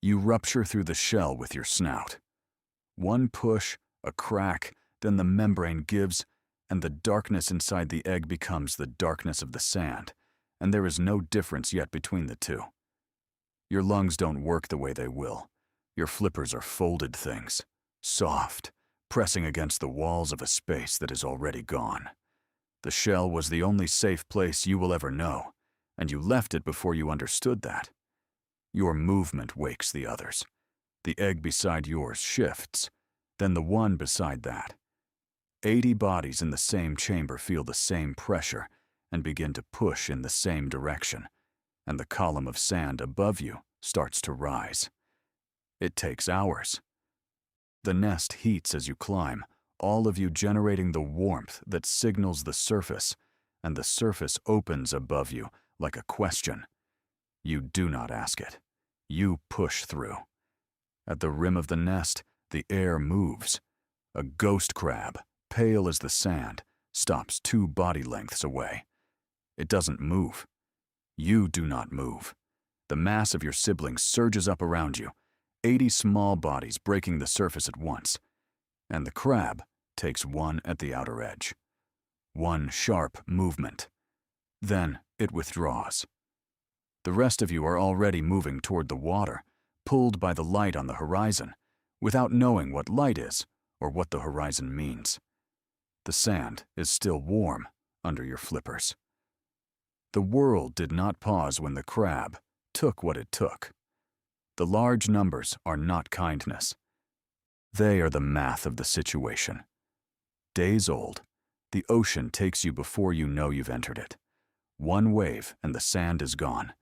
You rupture through the shell with your snout. One push, a crack, then the membrane gives, and the darkness inside the egg becomes the darkness of the sand, and there is no difference yet between the two. Your lungs don't work the way they will. Your flippers are folded things, soft, pressing against the walls of a space that is already gone. The shell was the only safe place you will ever know, and you left it before you understood that. Your movement wakes the others. The egg beside yours shifts, then the one beside that. 80 bodies in the same chamber feel the same pressure and begin to push in the same direction, and the column of sand above you starts to rise. It takes hours. The nest heats as you climb, all of you generating the warmth that signals the surface, and the surface opens above you like a question. You do not ask it. You push through. At the rim of the nest, the air moves. A ghost crab, pale as the sand, stops 2 body lengths away. It doesn't move. You do not move. The mass of your siblings surges up around you, 80 small bodies breaking the surface at once, and the crab takes one at the outer edge. One sharp movement. Then it withdraws. The rest of you are already moving toward the water, pulled by the light on the horizon, without knowing what light is or what the horizon means. The sand is still warm under your flippers. The world did not pause when the crab took what it took. The large numbers are not kindness. They are the math of the situation. Days old, the ocean takes you before you know you've entered it. One wave and the sand is gone,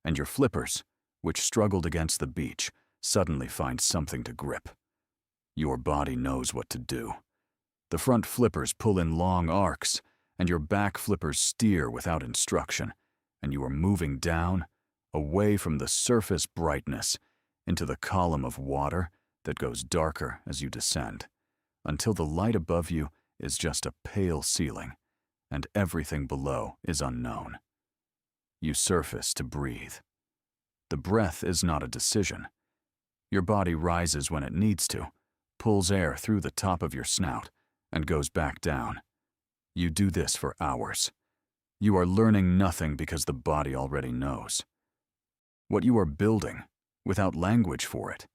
and your flippers, which struggled against the beach, suddenly find something to grip. Your body knows what to do. The front flippers pull in long arcs, and your back flippers steer without instruction, and you are moving down, away from the surface brightness, into the column of water that goes darker as you descend, until the light above you is just a pale ceiling, and everything below is unknown. You surface to breathe. The breath is not a decision. Your body rises when it needs to, pulls air through the top of your snout, and goes back down. You do this for hours. You are learning nothing because the body already knows. What you are building, without language for it,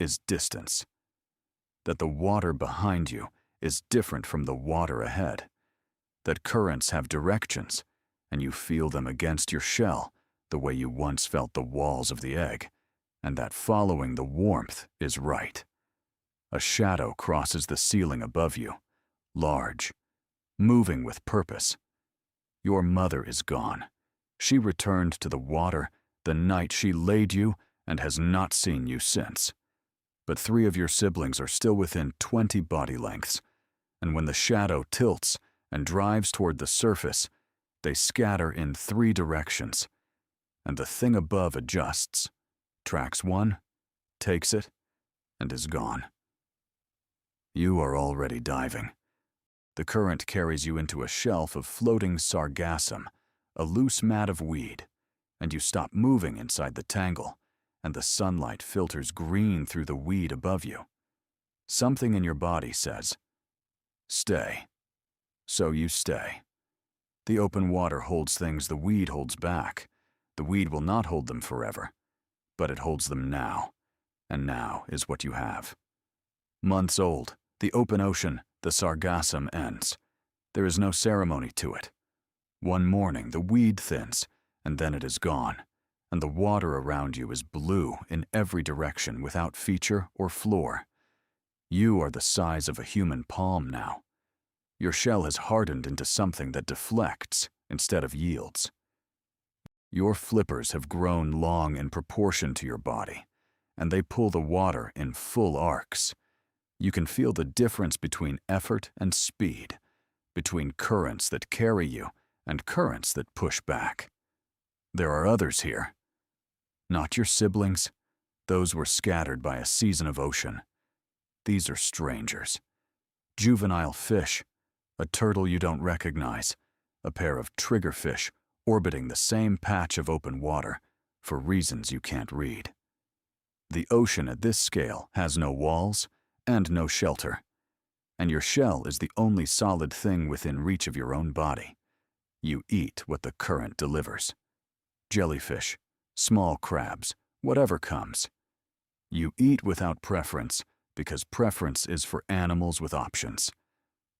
is distance. That the water behind you is different from the water ahead. That currents have directions, and you feel them against your shell the way you once felt the walls of the egg, and that following the warmth is right. A shadow crosses the ceiling above you, large, moving with purpose. Your mother is gone. She returned to the water the night she laid you and has not seen you since. But 3 of your siblings are still within 20 body lengths, and when the shadow tilts and drives toward the surface, they scatter in 3 directions, and the thing above adjusts, tracks one, takes it, and is gone. You are already diving. The current carries you into a shelf of floating sargassum, a loose mat of weed, and you stop moving inside the tangle, and the sunlight filters green through the weed above you. Something in your body says, "Stay." So you stay. The open water holds things the weed holds back. The weed will not hold them forever, but it holds them now, and now is what you have. Months old, the open ocean, the sargassum ends. There is no ceremony to it. One morning, the weed thins, and then it is gone, and the water around you is blue in every direction without feature or floor. You are the size of a human palm now. Your shell has hardened into something that deflects instead of yields. Your flippers have grown long in proportion to your body, and they pull the water in full arcs. You can feel the difference between effort and speed, between currents that carry you and currents that push back. There are others here. Not your siblings. Those were scattered by a season of ocean. These are strangers. Juvenile fish, a turtle you don't recognize, a pair of triggerfish orbiting the same patch of open water for reasons you can't read. The ocean at this scale has no walls and no shelter, and your shell is the only solid thing within reach of your own body. You eat what the current delivers. Jellyfish, small crabs, whatever comes. You eat without preference because preference is for animals with options.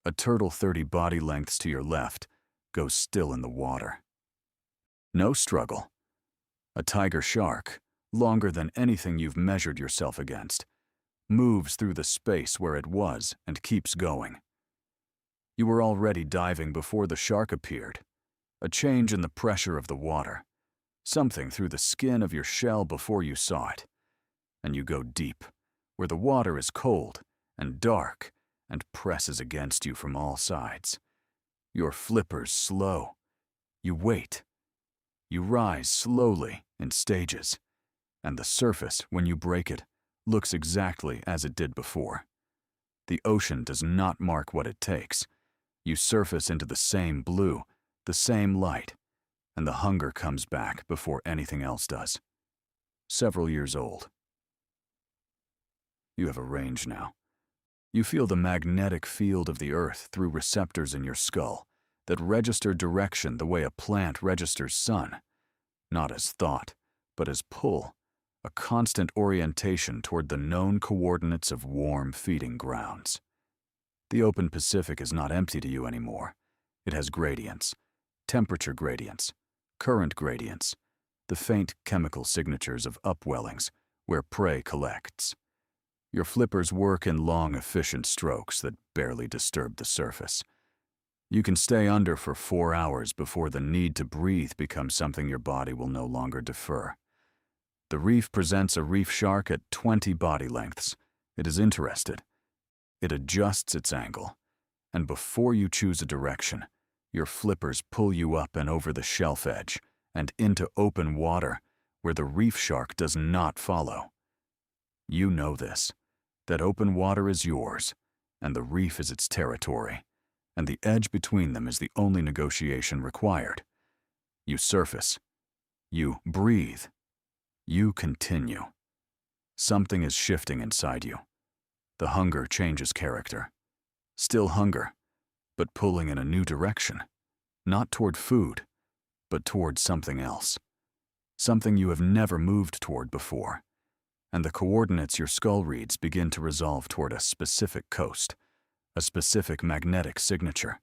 A turtle 30 body lengths to your left goes still in the water. No struggle. A tiger shark, longer than anything you've measured yourself against, moves through the space where it was and keeps going. You were already diving before the shark appeared. A change in the pressure of the water, something through the skin of your shell before you saw it. And you go deep, where the water is cold and dark and presses against you from all sides. Your flippers slow. You wait. You rise slowly in stages, and the surface, when you break it, looks exactly as it did before. The ocean does not mark what it takes. You surface into the same blue, the same light, and the hunger comes back before anything else does. Several years old. You have a range now. You feel the magnetic field of the earth through receptors in your skull that register direction the way a plant registers sun, not as thought, but as pull, a constant orientation toward the known coordinates of warm feeding grounds. The open Pacific is not empty to you anymore. It has gradients, temperature gradients, current gradients, the faint chemical signatures of upwellings where prey collects. Your flippers work in long, efficient strokes that barely disturb the surface. You can stay under for 4 hours before the need to breathe becomes something your body will no longer defer. The reef presents a reef shark at 20 body lengths. It is interested. It adjusts its angle, and before you choose a direction, your flippers pull you up and over the shelf edge and into open water where the reef shark does not follow. You know this, that open water is yours, and the reef is its territory, and the edge between them is the only negotiation required. You surface. You breathe. You continue. Something is shifting inside you. The hunger changes character. Still hunger, but pulling in a new direction. Not toward food, but toward something else. Something you have never moved toward before. And the coordinates your skull reads begin to resolve toward a specific coast, a specific magnetic signature.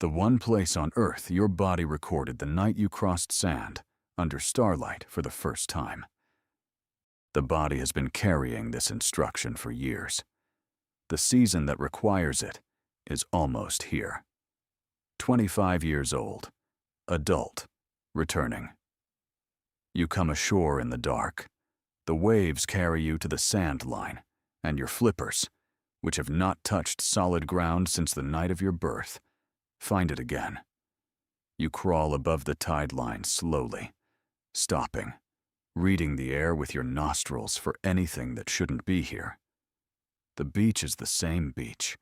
The one place on Earth your body recorded the night you crossed sand under starlight for the first time. The body has been carrying this instruction for years. The season that requires it is almost here. 25 years old, adult, returning. You come ashore in the dark. The waves carry you to the sand line, and your flippers, which have not touched solid ground since the night of your birth, find it again. You crawl above the tide line slowly, stopping, reading the air with your nostrils for anything that shouldn't be here. The beach is the same beach.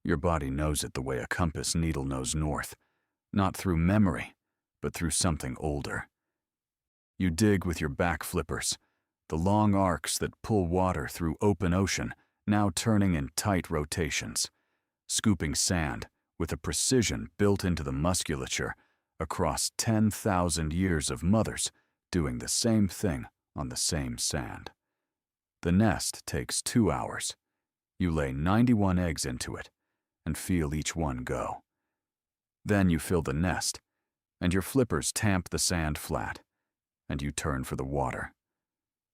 Your body knows it the way a compass needle knows north, not through memory, but through something older. You dig with your back flippers, the long arcs that pull water through open ocean, now turning in tight rotations, scooping sand with a precision built into the musculature across 10,000 years of mothers doing the same thing on the same sand. The nest takes 2 hours. You lay 91 eggs into it and feel each one go. Then you fill the nest, and your flippers tamp the sand flat, and you turn for the water.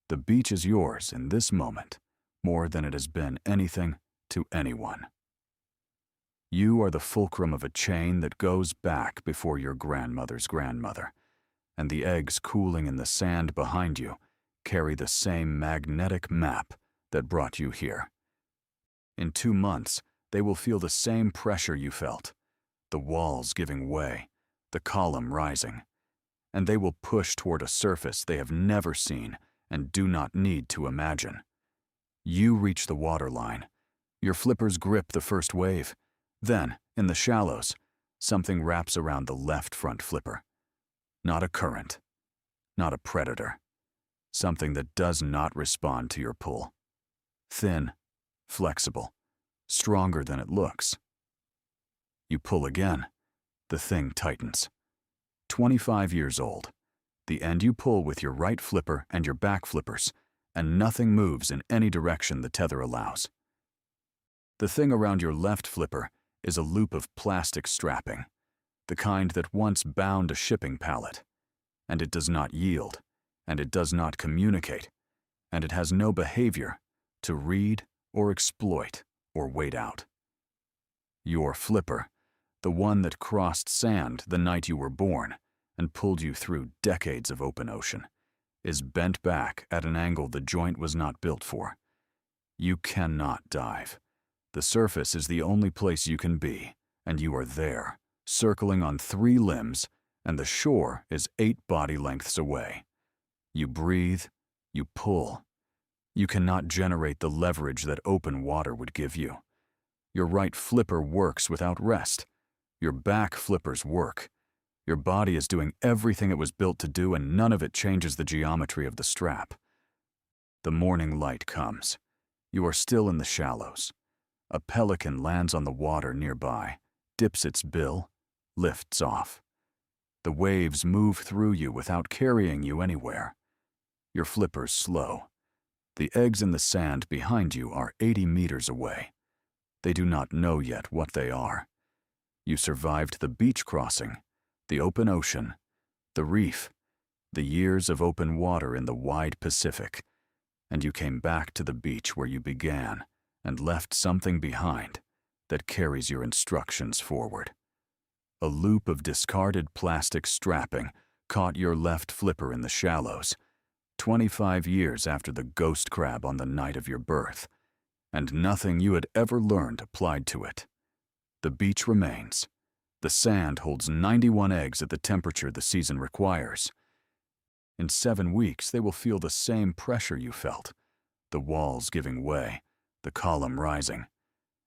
The beach is yours in this moment, more than it has been anything to anyone. You are the fulcrum of a chain that goes back before your grandmother's grandmother, and the eggs cooling in the sand behind you carry the same magnetic map that brought you here. In 2 months, they will feel the same pressure you felt, the walls giving way, the column rising, and they will push toward a surface they have never seen and do not need to imagine. You reach the waterline. Your flippers grip the first wave. Then, in the shallows, something wraps around the left front flipper. Not a current, not a predator. something that does not respond to your pull. Thin, flexible, stronger than it looks. You pull again. The thing tightens. 25 years old. The end you pull with your right flipper and your back flippers, and nothing moves in any direction the tether allows. The thing around your left flipper is a loop of plastic strapping, the kind that once bound a shipping pallet. And it does not yield, and it does not communicate, and it has no behavior to read or exploit or wait out. Your flipper, the one that crossed sand the night you were born and pulled you through decades of open ocean, is bent back at an angle the joint was not built for. You cannot dive. The surface is the only place you can be, and you are there, circling on 3 limbs, and the shore is 8 body lengths away. You breathe, you pull. You cannot generate the leverage that open water would give you. Your right flipper works without rest. Your back flippers work. Your body is doing everything it was built to do, and none of it changes the geometry of the strap. The morning light comes. You are still in the shallows. A pelican lands on the water nearby, dips its bill, lifts off. The waves move through you without carrying you anywhere. Your flipper's slow. The eggs in the sand behind you are 80 meters away. They do not know yet what they are. You survived the beach crossing, the open ocean, the reef, the years of open water in the wide Pacific, and you came back to the beach where you began and left something behind that carries your instructions forward. A loop of discarded plastic strapping caught your left flipper in the shallows, 25 years after the ghost crab on the night of your birth, and nothing you had ever learned applied to it. The beach remains. The sand holds 91 eggs at the temperature the season requires. In 7 weeks, they will feel the same pressure you felt, the walls giving way, the column rising,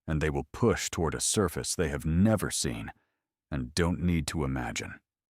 and they will push toward a surface they have never seen and don't need to imagine.